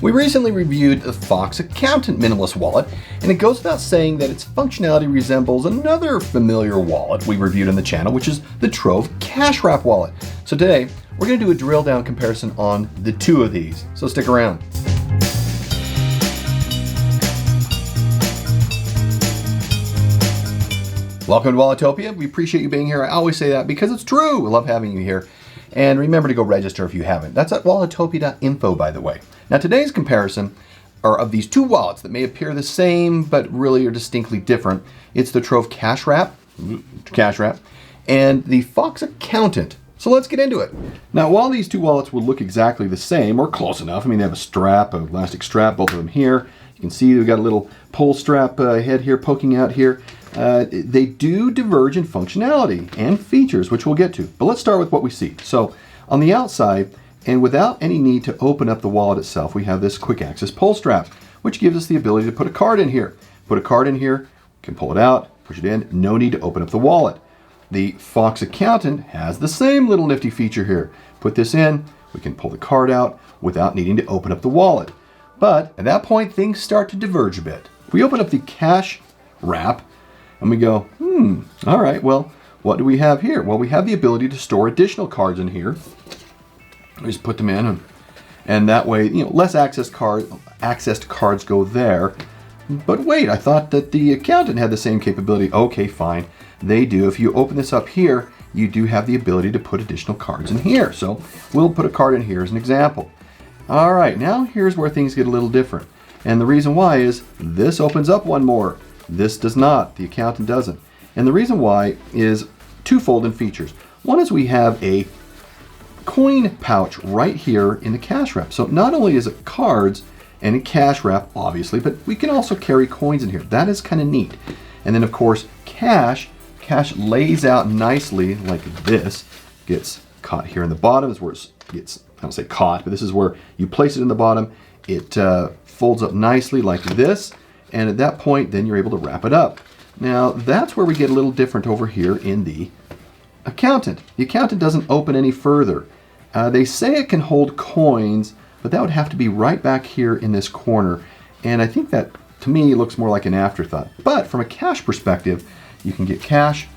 We recently reviewed the FOCX Accountant minimalist wallet, and it goes without saying that its functionality resembles another familiar wallet we reviewed on the channel, which is the TROVE Cash Wrap wallet. So today, we're going to do a drill down comparison on the two of these, so stick around. Welcome to Walletopia. We appreciate you being here. I always say that because it's true. We love having you here. And remember to go register if you haven't. That's at walletopia.info, by the way. Now today's comparison are of these two wallets that may appear the same, but really are distinctly different. It's the TROVE Cash Wrap, and the FOCX Accountant. So let's get into it. Now, while these two wallets will look exactly the same, or close enough, I mean, they have a strap, an elastic strap, both of them here. You can see we've got a little pull strap head here poking out here. They do diverge in functionality and features, which we'll get to. But let's start with what we see. So on the outside, and without any need to open up the wallet itself, we have this quick access pull strap, which gives us the ability to put a card in here. Put a card in here, can pull it out, push it in, no need to open up the wallet. The FOCX Accountant has the same little nifty feature here. Put this in, we can pull the card out without needing to open up the wallet. But at that point, things start to diverge a bit. If we open up the Cash Wrap, and we go, all right, well, what do we have here? Well, we have the ability to store additional cards in here. We just put them in, and that way, less accessed cards go there. But wait, I thought that the Accountant had the same capability. Okay, fine, they do. If you open this up here, you do have the ability to put additional cards in here. So we'll put a card in here as an example. All right, now here's where things get a little different. And the reason why is this opens up one more. This does not, the Accountant doesn't. And the reason why is twofold in features. One is we have a coin pouch right here in the Cash Wrap. So not only is it cards and a Cash Wrap, obviously, but we can also carry coins in here. That is kind of neat. And then of course, cash lays out nicely like this. Gets caught here in the bottom is where it gets, I don't say caught, but this is where you place it in the bottom. It folds up nicely like this. And at that point, then you're able to wrap it up. Now, that's where we get a little different over here in the Accountant. The Accountant doesn't open any further. They say it can hold coins, but that would have to be right back here in this corner. And I think that, to me, looks more like an afterthought. But from a cash perspective, you can get cash,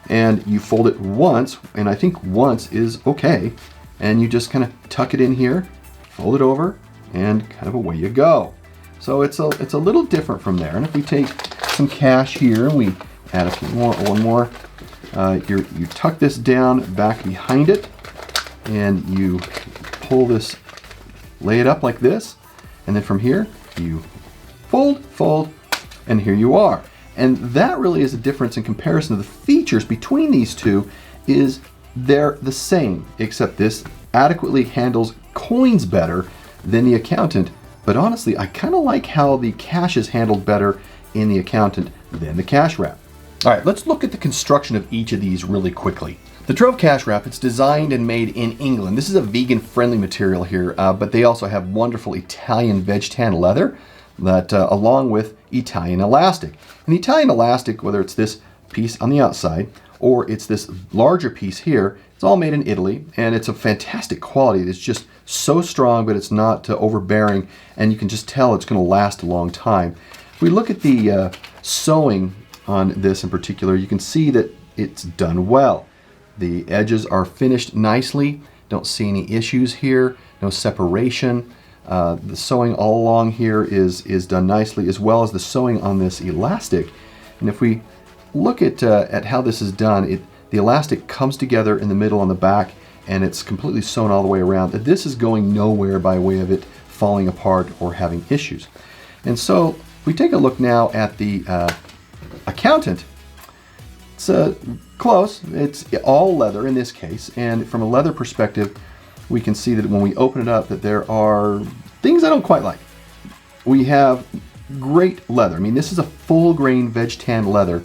and you fold it once, and I think once is okay. And you just kind of tuck it in here, fold it over, and kind of away you go. So it's a little different from there. And if we take some cash here and we add a few more, one more, you tuck this down back behind it, and you pull this, lay it up like this, and then from here you fold, and here you are. And that really is a difference in comparison to the features between these two. Is they're the same, except this adequately handles coins better than the Accountant. But honestly, I kind of like how the cash is handled better in the Accountant than the Cash Wrap. All right, let's look at the construction of each of these really quickly. The TROVE Cash Wrap, it's designed and made in England. This is a vegan-friendly material here, but they also have wonderful Italian veg tan leather that, along with Italian elastic. And the Italian elastic, whether it's this piece on the outside or it's this larger piece here, it's all made in Italy, and it's a fantastic quality. It's just so strong, but it's not overbearing, and you can just tell it's going to last a long time. If we look at the sewing on this in particular, you can see that it's done well. The edges are finished nicely. Don't see any issues here, no separation. The sewing all along here is done nicely, as well as the sewing on this elastic. And if we look at how this is done, the elastic comes together in the middle on the back, and it's completely sewn all the way around. This is going nowhere by way of it falling apart or having issues. And so we take a look now at the Accountant. It's close. It's all leather in this case, and from a leather perspective, we can see that when we open it up that there are things I don't quite like. We have great leather. I mean, this is a full grain veg tan leather,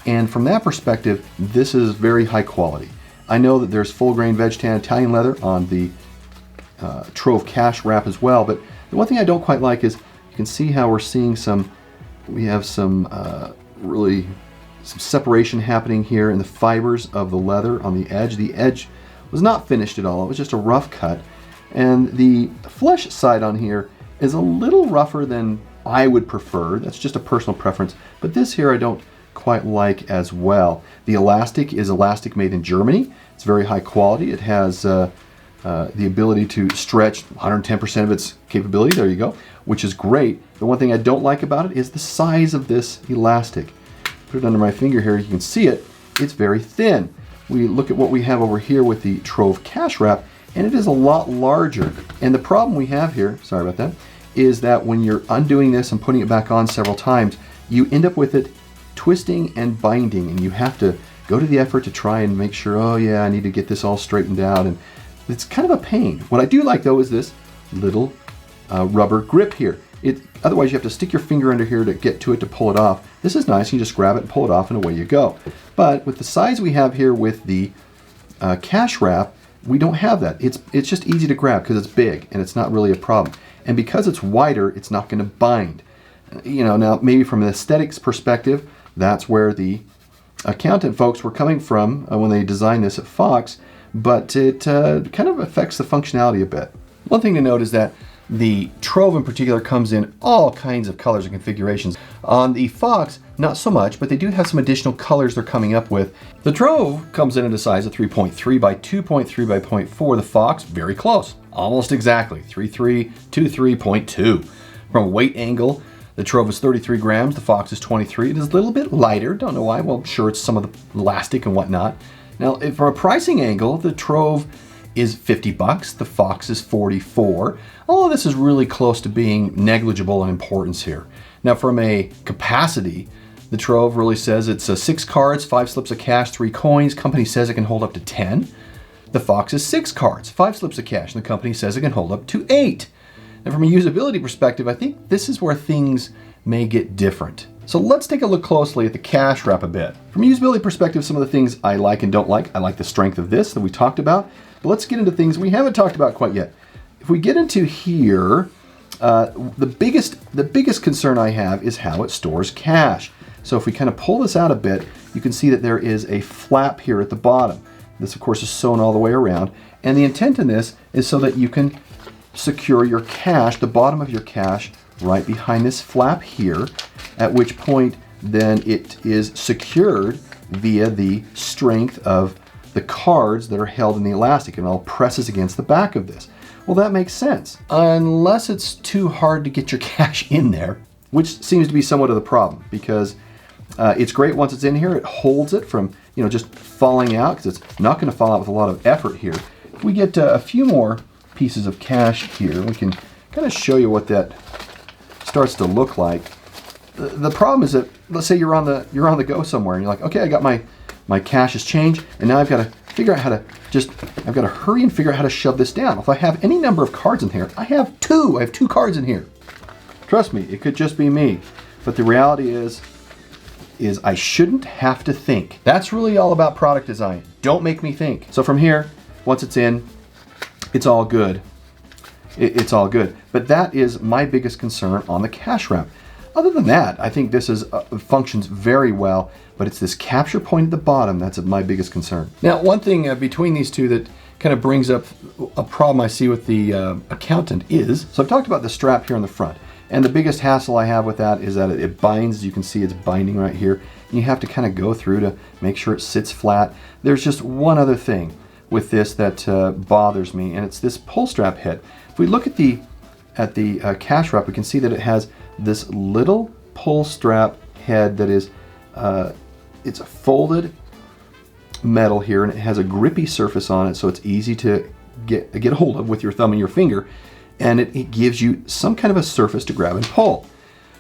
and from that perspective, this is very high quality. I know that there's full grain veg tan Italian leather on the TROVE Cash Wrap as well, but the one thing I don't quite like is you can see how we have some really some separation happening here in the fibers of the leather on the edge. The edge was not finished at all. It was just a rough cut. And the flesh side on here is a little rougher than I would prefer. That's just a personal preference. But this here I don't quite like as well. The elastic is elastic made in Germany. It's very high quality. It has the ability to stretch 110% of its capability. There you go, which is great. The one thing I don't like about it is the size of this elastic. Put it under my finger here. You can see it. It's very thin. We look at what we have over here with the TROVE Cash Wrap, and it is a lot larger. And the problem we have here, sorry about that, is that when you're undoing this and putting it back on several times, you end up with it twisting and binding, and you have to go to the effort to try and make sure, oh yeah, I need to get this all straightened out, and it's kind of a pain. What I do like though is this little rubber grip here. Otherwise you have to stick your finger under here to get to it to pull it off. This is nice. You just grab it and pull it off and away you go. But with the size we have here with the cash wrap, we don't have that. It's just easy to grab because it's big and it's not really a problem. And because it's wider, it's not going to bind. You know, now maybe from an aesthetics perspective, that's where the accountant folks were coming from when they designed this at Fox, but it kind of affects the functionality a bit. One thing to note is that the TROVE in particular comes in all kinds of colors and configurations. On the Fox, not so much, but they do have some additional colors they're coming up with. The TROVE comes in at a size of 3.3 by 2.3 by 0.4. The Fox, very close, almost exactly, 3.3 to 3.2. From a weight angle, the TROVE is 33 grams, the Fox is 23. It is a little bit lighter, don't know why. Well, I'm sure it's some of the elastic and whatnot. Now, from a pricing angle, the TROVE is 50 bucks, the Fox is 44. All of this is really close to being negligible in importance here. Now, from a capacity, the TROVE really says it's 6 cards, 5 slips of cash, 3 coins. Company says it can hold up to 10. The Fox is 6 cards, 5 slips of cash, and the company says it can hold up to 8. And from a usability perspective, I think this is where things may get different. So let's take a look closely at the cash wrap a bit. From a usability perspective, some of the things I like and don't like. I like the strength of this that we talked about, but let's get into things we haven't talked about quite yet. If we get into here, the biggest concern I have is how it stores cash. So if we kind of pull this out a bit, you can see that there is a flap here at the bottom. This of course is sewn all the way around, and the intent in this is so that you can secure your cash, the bottom of your cash, right behind this flap here, at which point then it is secured via the strength of the cards that are held in the elastic, and it all presses against the back of this. Well, that makes sense, unless it's too hard to get your cash in there, which seems to be somewhat of the problem, because it's great once it's in here. It holds it from just falling out, because it's not going to fall out with a lot of effort here. If we get a few more pieces of cash here, we can kind of show you what that starts to look like. The problem is that, let's say you're on the go somewhere and you're like, okay, I got my cash has changed, and now I've got to figure out how to I've got to hurry and figure out how to shove this down. If I have any number of cards in here, I have 2 cards in here. Trust me, it could just be me, but the reality is I shouldn't have to think. That's really all about product design. Don't make me think. So from here, once it's in, it's all good. It's all good. But that is my biggest concern on the cash wrap. Other than that, I think this functions very well, but it's this capture point at the bottom that's my biggest concern. Now, one thing between these two that kind of brings up a problem I see with the accountant is, so I've talked about the strap here on the front, and the biggest hassle I have with that is that it binds. As you can see, it's binding right here, and you have to kind of go through to make sure it sits flat. There's just one other thing with this that bothers me, and it's this pull strap head. If we look at the cash wrap, we can see that it has this little pull strap head that is it's a folded metal here, and it has a grippy surface on it, so it's easy to get a hold of with your thumb and your finger, and it gives you some kind of a surface to grab and pull.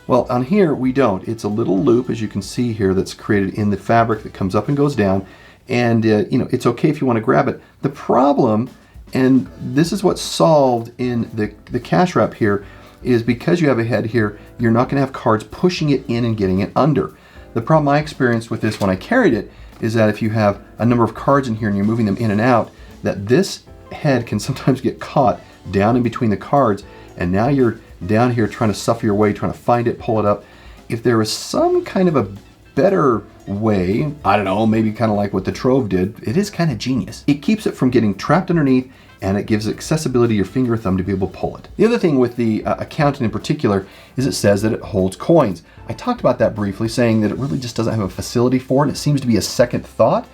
Well, on here we don't. It's a little loop, as you can see here, that's created in the fabric that comes up and goes down, and it's okay if you want to grab it. The problem, and this is what's solved in the cash wrap here, is because you have a head here, you're not going to have cards pushing it in and getting it under. The problem I experienced with this when I carried it is that if you have a number of cards in here and you're moving them in and out, that this head can sometimes get caught down in between the cards, and now you're down here trying to suffer your way, trying to find it, pull it up. If there is some kind of a better way, I don't know, maybe kind of like what the Trove did, it is kind of genius. It keeps it from getting trapped underneath, and it gives accessibility to your finger or thumb to be able to pull it. The other thing with the Accountant in particular is it says that it holds coins. I talked about that briefly, saying that it really just doesn't have a facility for it. It seems to be a second thought,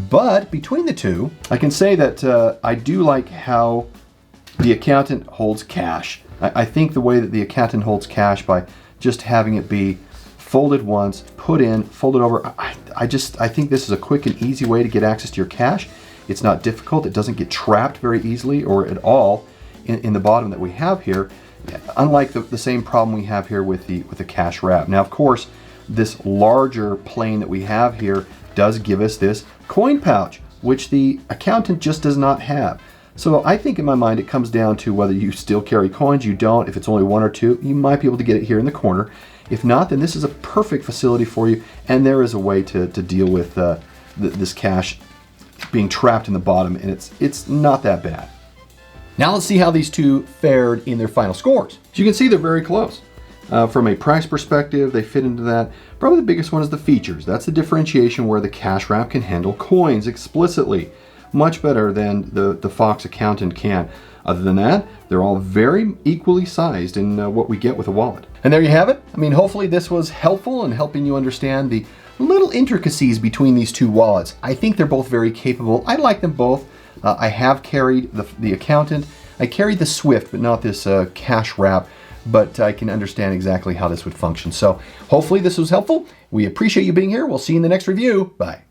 but between the two, I can say that I do like how the Accountant holds cash. I think the way that the Accountant holds cash by just having it be folded once, put in, folded over, I think this is a quick and easy way to get access to your cash. It's not difficult. It doesn't get trapped very easily or at all in the bottom that we have here, unlike the same problem we have here with the cash wrap. Now, of course, this larger plane that we have here does give us this coin pouch, which the Accountant just does not have. So I think in my mind it comes down to whether you still carry coins, you don't. If it's only one or two, you might be able to get it here in the corner. If not, then this is a perfect facility for you, and there is a way to deal with this cash being trapped in the bottom, and it's not that bad. Now let's see how these two fared in their final scores. As you can see, they're very close. From a price perspective, they fit into that. Probably the biggest one is the features. That's the differentiation where the cash wrap can handle coins explicitly. Much better than the FOCX Accountant can. Other than that, they're all very equally sized in what we get with a wallet. And there you have it. I mean, hopefully this was helpful in helping you understand the little intricacies between these two wallets. I think they're both very capable. I like them both. I have carried the Accountant. I carried the Swift, but not this cash wrap. But I can understand exactly how this would function. So hopefully this was helpful. We appreciate you being here. We'll see you in the next review. Bye.